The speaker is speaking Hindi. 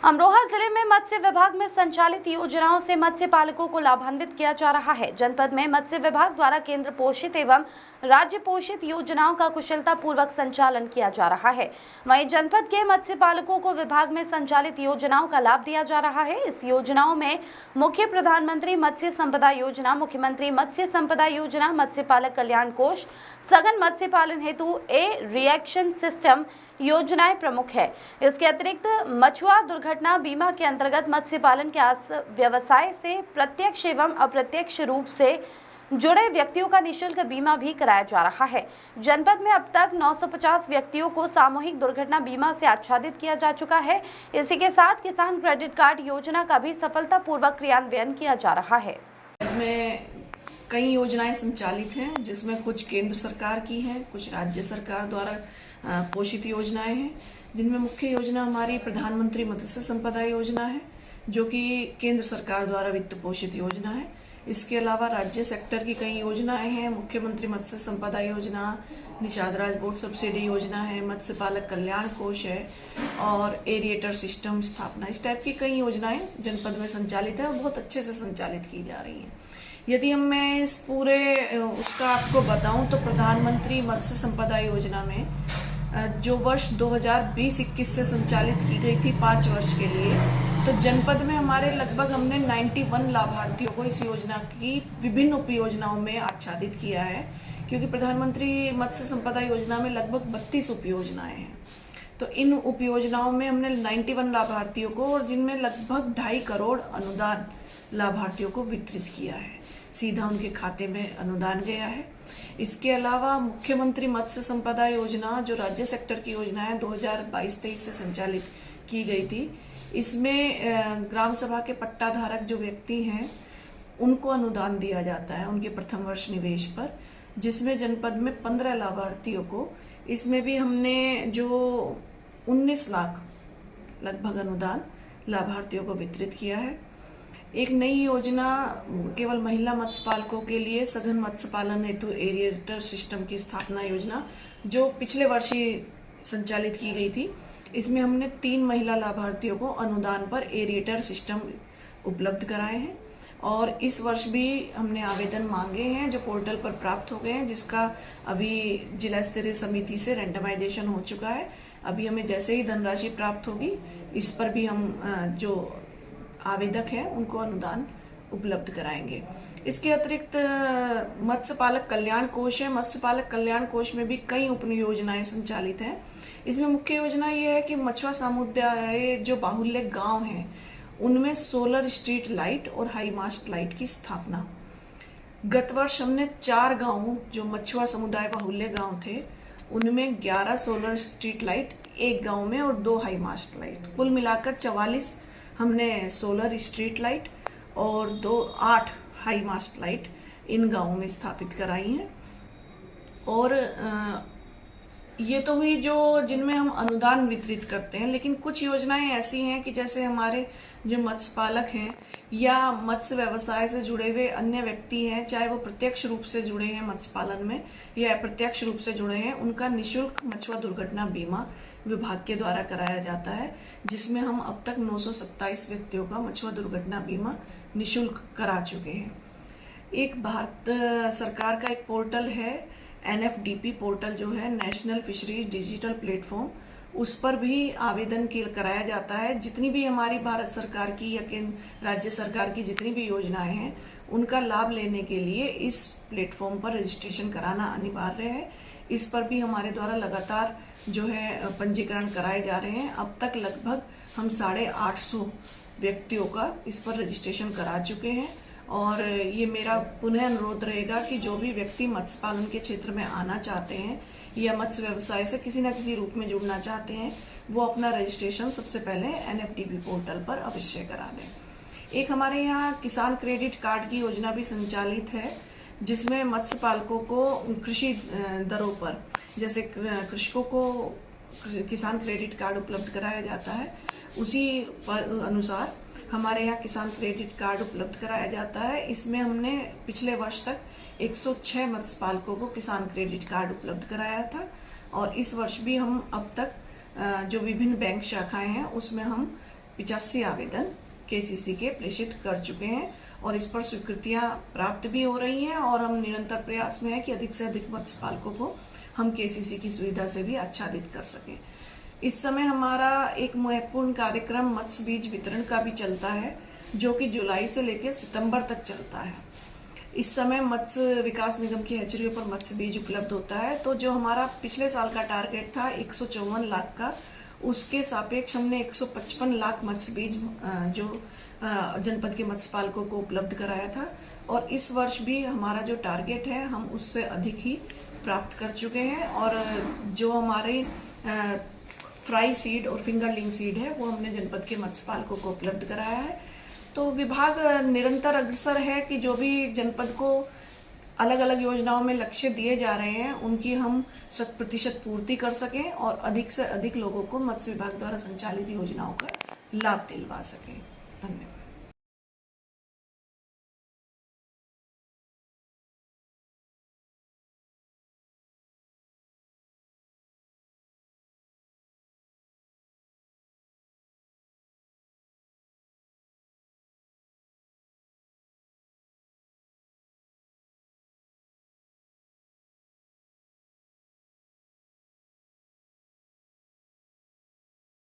अमरोहा जिले में मत्स्य विभाग में संचालित योजनाओं से मत्स्य पालकों को लाभान्वित किया जा रहा है। जनपद में मत्स्य विभाग द्वारा केंद्र पोषित एवं राज्य पोषित योजनाओं का कुशलता पूर्वक संचालन किया जा रहा है। वहीं जनपद के मत्स्य पालकों को विभाग में संचालित योजनाओं का लाभ दिया जा रहा है। इस योजनाओं में मुख्य प्रधानमंत्री मत्स्य संपदा योजना, मुख्यमंत्री मत्स्य संपदा योजना, मत्स्य पालक कल्याण कोष, सघन मत्स्य पालन हेतु रिएक्शन सिस्टम योजनाएं प्रमुख है। इसके अतिरिक्त मछुआ दुर्घटना बीमा के अंतर्गत मत्स्य पालन के व्यवसाय से प्रत्यक्ष एवं अप्रत्यक्ष रूप से जुड़े व्यक्तियों का निःशुल्क बीमा भी कराया जा रहा है। जनपद में अब तक 950 व्यक्तियों को सामूहिक दुर्घटना बीमा से आच्छादित किया जा चुका है। इसी के साथ किसान क्रेडिट कार्ड योजना का भी सफलतापूर्वक क्रियान्वयन किया जा रहा है। में कई योजनाएं संचालित हैं, जिसमें कुछ केंद्र सरकार की हैं, कुछ राज्य सरकार द्वारा पोषित योजनाएं हैं, जिनमें मुख्य योजना हमारी प्रधानमंत्री मत्स्य संपदा योजना है, जो कि केंद्र सरकार द्वारा वित्त पोषित योजना है। इसके अलावा राज्य सेक्टर की कई योजनाएं हैं, मुख्यमंत्री मत्स्य संपदा योजना, निषाद राज बोर्ड सब्सिडी योजना है, मत्स्य पालक कल्याण कोष है और एरिएटर सिस्टम स्थापना, इस टाइप की कई योजनाएं जनपद में संचालित है और बहुत अच्छे से संचालित की जा रही हैं। यदि मैं इस पूरे उसका आपको बताऊं तो प्रधानमंत्री मत्स्य संपदा योजना में जो वर्ष 2020-21 से संचालित की गई थी 5 वर्ष के लिए, तो जनपद में हमारे लगभग हमने 91 लाभार्थियों को इस योजना की विभिन्न उपयोजनाओं में आच्छादित किया है, क्योंकि प्रधानमंत्री मत्स्य संपदा योजना में लगभग 32 उपयोजनाएं हैं। तो इन उपयोजनाओं में हमने 91 लाभार्थियों को, और जिनमें लगभग 2.5 करोड़ अनुदान लाभार्थियों को वितरित किया है, सीधा उनके खाते में अनुदान गया है। इसके अलावा मुख्यमंत्री मत्स्य संपदा योजना, जो राज्य सेक्टर की योजना है, 2022-23 से संचालित की गई थी। इसमें ग्राम सभा के पट्टाधारक जो व्यक्ति हैं उनको अनुदान दिया जाता है उनके प्रथम वर्ष निवेश पर, जिसमें जनपद में 15 लाभार्थियों को, इसमें भी हमने जो 19 लाख लगभग अनुदान लाभार्थियों को वितरित किया है। एक नई योजना केवल महिला मत्स्य पालकों के लिए सघन मत्स्य पालन हेतु एरिएटर सिस्टम की स्थापना योजना, जो पिछले वर्ष ही संचालित की गई थी। इसमें हमने 3 महिला लाभार्थियों को अनुदान पर एरिएटर सिस्टम उपलब्ध कराए हैं, और इस वर्ष भी हमने आवेदन मांगे हैं जो पोर्टल पर प्राप्त हो गए हैं, जिसका अभी जिला स्तरीय समिति से रैंडमाइजेशन हो चुका है। अभी हमें जैसे ही धनराशि प्राप्त होगी, इस पर भी हम जो आवेदक हैं उनको अनुदान उपलब्ध कराएंगे। इसके अतिरिक्त मत्स्य पालक कल्याण कोष है। मत्स्य पालक कल्याण कोष में भी कई उप योजनाएं संचालित हैं। इसमें मुख्य योजना ये है कि मछुआ समुदाय जो बाहुल्य गांव हैं उनमें सोलर स्ट्रीट लाइट और हाई मास्ट लाइट की स्थापना। गत वर्ष हमने 4 गांव जो मछुआ समुदाय बाहुल्य गांव थे उनमें 11 सोलर स्ट्रीट लाइट एक गांव में और 2 हाई मास्ट लाइट, कुल मिलाकर 44 हमने सोलर स्ट्रीट लाइट और 8 हाई मास्ट लाइट इन गांवों में स्थापित कराई हैं। और ये तो हुई जो जिनमें हम अनुदान वितरित करते हैं, लेकिन कुछ योजनाएं ऐसी हैं कि जैसे हमारे जो मत्स्य पालक हैं या मत्स्य व्यवसाय से जुड़े हुए अन्य व्यक्ति हैं, चाहे वो प्रत्यक्ष रूप से जुड़े हैं मत्स्य पालन में या अप्रत्यक्ष रूप से जुड़े हैं, उनका निःशुल्क मछुआ दुर्घटना बीमा विभाग के द्वारा कराया जाता है, जिसमें हम अब तक 927 व्यक्तियों का मछुआ दुर्घटना बीमा निःशुल्क करा चुके हैं। एक भारत सरकार का एक पोर्टल है, NFDP पोर्टल जो है, नेशनल फिशरीज डिजिटल प्लेटफॉर्म, उस पर भी आवेदन कराया जाता है। जितनी भी हमारी भारत सरकार की या केंद्र राज्य सरकार की जितनी भी योजनाएं हैं उनका लाभ लेने के लिए इस प्लेटफॉर्म पर रजिस्ट्रेशन कराना अनिवार्य है। इस पर भी हमारे द्वारा लगातार जो है पंजीकरण कराए जा रहे हैं। अब तक लगभग हम 850 व्यक्तियों का इस पर रजिस्ट्रेशन करा चुके हैं, और ये मेरा पुनः अनुरोध रहेगा कि जो भी व्यक्ति मत्स्य पालन के क्षेत्र में आना चाहते हैं या मत्स्य व्यवसाय से किसी न किसी रूप में जुड़ना चाहते हैं, वो अपना रजिस्ट्रेशन सबसे पहले NFDP पोर्टल पर अवश्य करा दें। एक हमारे यहाँ किसान क्रेडिट कार्ड की योजना भी संचालित है, जिसमें मत्स्य पालकों को कृषि दरों पर, जैसे कृषकों को किसान क्रेडिट कार्ड उपलब्ध कराया जाता है, उसी पर अनुसार हमारे यहाँ किसान क्रेडिट कार्ड उपलब्ध कराया जाता है। इसमें हमने पिछले वर्ष तक 106 मत्स्य पालकों को किसान क्रेडिट कार्ड उपलब्ध कराया था, और इस वर्ष भी हम अब तक जो विभिन्न बैंक शाखाएं हैं उसमें हम 85 आवेदन केसीसी के प्रेषित कर चुके हैं और इस पर स्वीकृतियां प्राप्त भी हो रही हैं और हम निरंतर प्रयास में है कि अधिक से अधिक मत्स्य पालकों को हम केसीसी की सुविधा से भी आच्छादित कर सकें। इस समय हमारा एक महत्वपूर्ण कार्यक्रम मत्स्य बीज वितरण का भी चलता है, जो कि जुलाई से लेकर सितंबर तक चलता है। इस समय मत्स्य विकास निगम की हैचरियों पर मत्स्य बीज उपलब्ध होता है, तो जो हमारा पिछले साल का टारगेट था 154 लाख का, उसके सापेक्ष हमने 155 लाख मत्स्य बीज जो जनपद के मत्स्य पालकों को उपलब्ध कराया था और इस वर्ष भी हमारा जो टारगेट है हम उससे अधिक ही प्राप्त कर चुके हैं और जो हमारे फ्राई सीड और फिंगरलिंग सीड है वो हमने जनपद के मत्स्य पालकों को उपलब्ध कराया है। तो विभाग निरंतर अग्रसर है कि जो भी जनपद को अलग अलग योजनाओं में लक्ष्य दिए जा रहे हैं उनकी हम 100% पूर्ति कर सकें और अधिक से अधिक लोगों को मत्स्य विभाग द्वारा संचालित योजनाओं का लाभ दिलवा सकें।